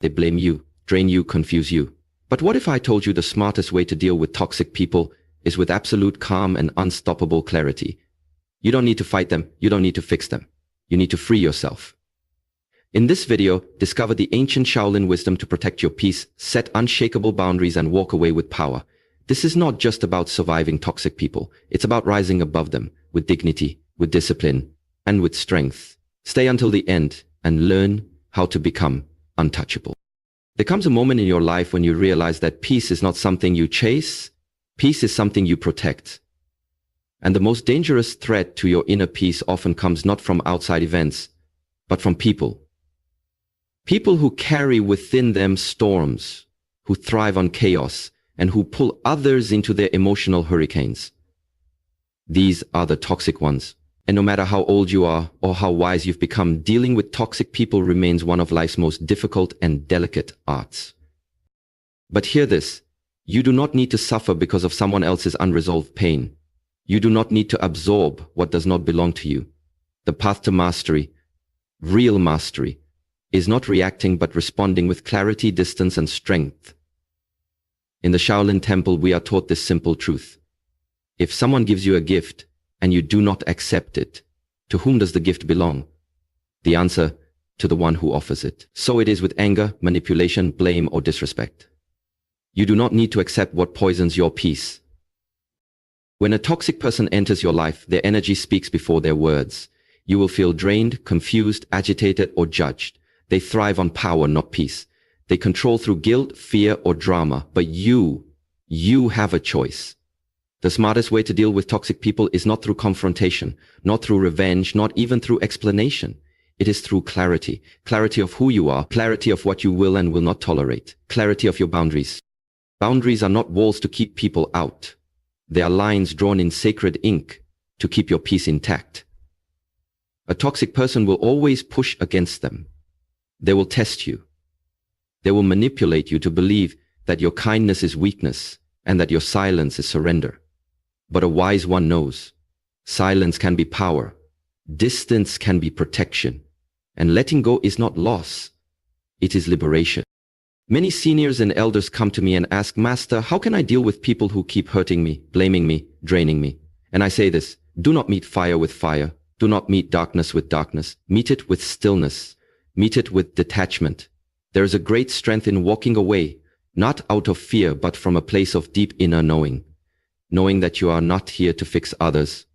They blame you, drain you, confuse you. But what if I told you the smartest way to deal with toxic people is with absolute calm and unstoppable clarity? You don't need to fight them, you don't need to fix them. You need to free yourself. In this video, discover the ancient Shaolin wisdom to protect your peace, set unshakable boundaries, and walk away with power. This is not just about surviving toxic people. It's about rising above them with dignity, with discipline, and with strength. Stay until the end and learn how to become untouchable. There comes a moment in your life when you realize that peace is not something you chase. Peace is something you protect. And the most dangerous threat to your inner peace often comes not from outside events, but from people. People who carry within them storms, who thrive on chaos, and who pull others into their emotional hurricanes. These are the toxic ones. And no matter how old you are or how wise you've become, dealing with toxic people remains one of life's most difficult and delicate arts. But hear this, you do not need to suffer because of someone else's unresolved pain. You do not need to absorb what does not belong to you. The path to mastery, real mastery, is not reacting but responding with clarity, distance, and strength. In the Shaolin Temple, we are taught this simple truth. If someone gives you a gift and you do not accept it, to whom does the gift belong? The answer, to the one who offers it. So it is with anger, manipulation, blame, or disrespect. You do not need to accept what poisons your peace. When a toxic person enters your life, their energy speaks before their words. You will feel drained, confused, agitated, or judged. They thrive on power, not peace. They control through guilt, fear, or drama. But you have a choice. The smartest way to deal with toxic people is not through confrontation, not through revenge, not even through explanation. It is through clarity. Clarity of who you are, clarity of what you will and will not tolerate, clarity of your boundaries. Boundaries are not walls to keep people out. They are lines drawn in sacred ink to keep your peace intact. A toxic person will always push against them. They will test you. They will manipulate you to believe that your kindness is weakness and that your silence is surrender. But a wise one knows, silence can be power, distance can be protection, and letting go is not loss, it is liberation. Many seniors and elders come to me and ask, Master, how can I deal with people who keep hurting me, blaming me, draining me? And I say this, do not meet fire with fire, do not meet darkness with darkness, meet it with stillness, meet it with detachment. There is a great strength in walking away, not out of fear, but from a place of deep inner knowing. Knowing that you are not here to fix others,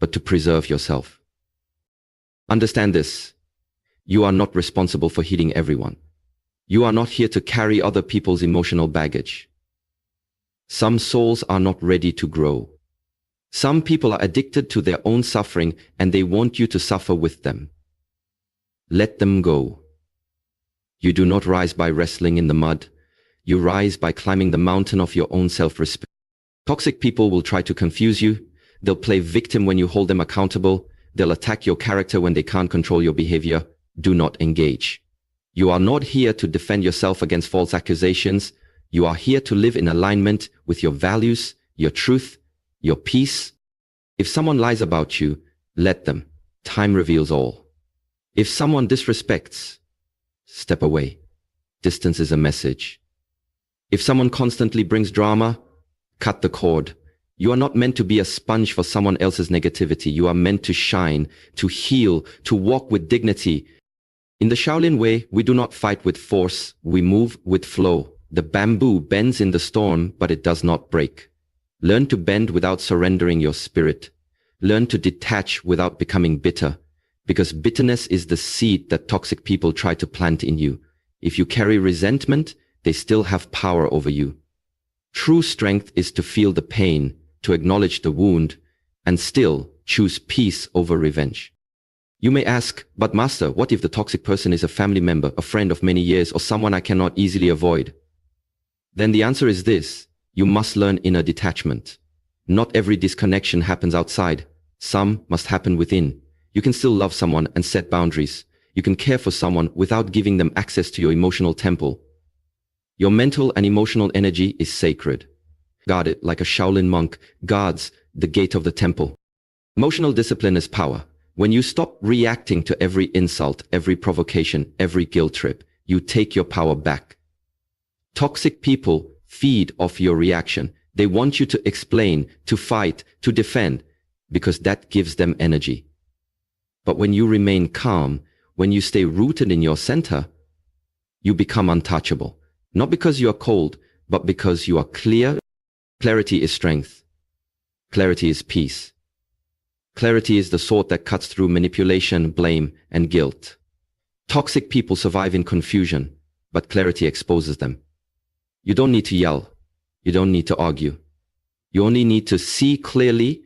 but to preserve yourself. Understand this. You are not responsible for healing everyone. You are not here to carry other people's emotional baggage. Some souls are not ready to grow. Some people are addicted to their own suffering and they want you to suffer with them. Let them go. You do not rise by wrestling in the mud. You rise by climbing the mountain of your own self-respect. Toxic people will try to confuse you. They'll play victim when you hold them accountable. They'll attack your character when they can't control your behavior. Do not engage. You are not here to defend yourself against false accusations. You are here to live in alignment with your values, your truth, your peace. If someone lies about you, let them. Time reveals all. If someone disrespects, step away. Distance is a message. If someone constantly brings drama, cut the cord. You are not meant to be a sponge for someone else's negativity. You are meant to shine, to heal, to walk with dignity. In the Shaolin way, we do not fight with force, we move with flow. The bamboo bends in the storm, but it does not break. Learn to bend without surrendering your spirit. Learn to detach without becoming bitter, because bitterness is the seed that toxic people try to plant in you. If you carry resentment, they still have power over you. True strength is to feel the pain, to acknowledge the wound, and still choose peace over revenge. You may ask, but Master, what if the toxic person is a family member, a friend of many years, or someone I cannot easily avoid? Then the answer is this, you must learn inner detachment. Not every disconnection happens outside. Some must happen within. You can still love someone and set boundaries. You can care for someone without giving them access to your emotional temple. Your mental and emotional energy is sacred. Guard it like a Shaolin monk guards the gate of the temple. Emotional discipline is power. When you stop reacting to every insult, every provocation, every guilt trip, you take your power back. Toxic people feed off your reaction. They want you to explain, to fight, to defend, because that gives them energy. But when you remain calm, when you stay rooted in your center, you become untouchable. Not because you are cold, but because you are clear. Clarity is strength. Clarity is peace. Clarity is the sword that cuts through manipulation, blame, and guilt. Toxic people survive in confusion, but clarity exposes them. You don't need to yell. You don't need to argue. You only need to see clearly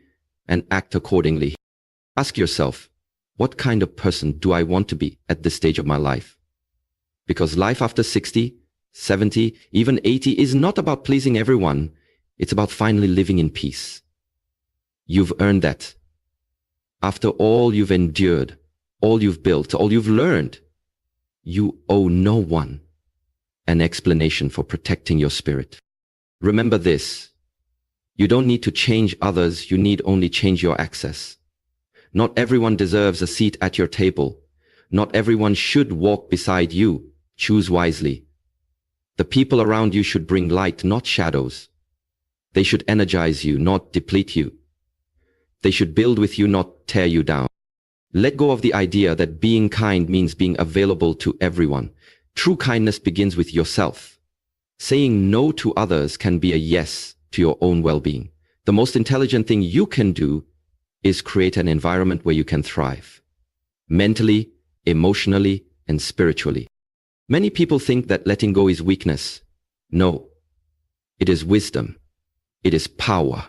and act accordingly. Ask yourself, what kind of person do I want to be at this stage of my life? Because life after 60, 70, even 80 is not about pleasing everyone. It's about finally living in peace. You've earned that. After all you've endured, all you've built, all you've learned, you owe no one an explanation for protecting your spirit. Remember this. You don't need to change others, you need only change your access. Not everyone deserves a seat at your table. Not everyone should walk beside you. Choose wisely. The people around you should bring light, not shadows. They should energize you, not deplete you. They should build with you, not tear you down. Let go of the idea that being kind means being available to everyone. True kindness begins with yourself. Saying no to others can be a yes to your own well-being. The most intelligent thing you can do is create an environment where you can thrive. Mentally, emotionally, and spiritually. Many people think that letting go is weakness. No. It is wisdom. It is power.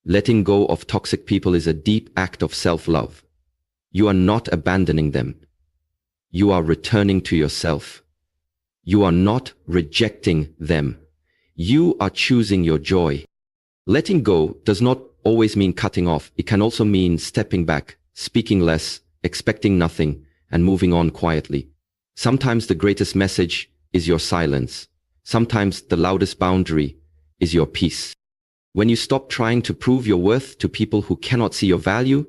Letting go of toxic people is a deep act of self-love. You are not abandoning them. You are returning to yourself. You are not rejecting them. You are choosing your joy. Letting go does not always mean cutting off. It can also mean stepping back, speaking less, expecting nothing, and moving on quietly. Sometimes the greatest message is your silence. Sometimes the loudest boundary is your peace. When you stop trying to prove your worth to people who cannot see your value,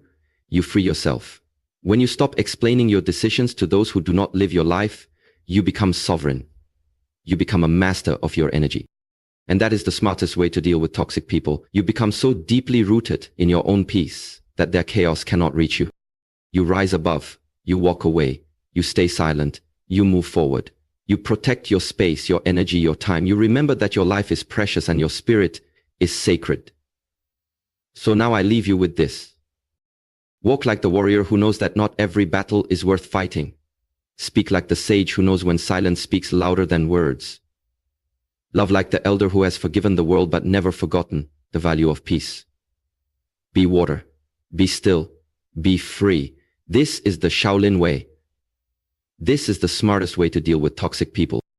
you free yourself. When you stop explaining your decisions to those who do not live your life, you become sovereign. You become a master of your energy. And that is the smartest way to deal with toxic people. You become so deeply rooted in your own peace that their chaos cannot reach you. You rise above. You walk away. You stay silent. You move forward. You protect your space, your energy, your time. You remember that your life is precious and your spirit is sacred. So now I leave you with this. Walk like the warrior who knows that not every battle is worth fighting. Speak like the sage who knows when silence speaks louder than words. Love like the elder who has forgiven the world but never forgotten the value of peace. Be water. Be still. Be free. This is the Shaolin way. This is the smartest way to deal with toxic people.